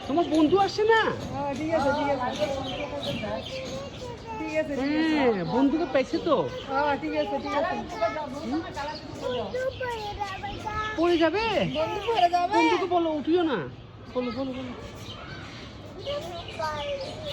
তোমার বন্ধু আসছে না? হ্যাঁ, বন্ধুকে পেয়েছে তো। পড়ে যাবে, বন্ধুকে বলো উঠিও না, বলো বলো বলো।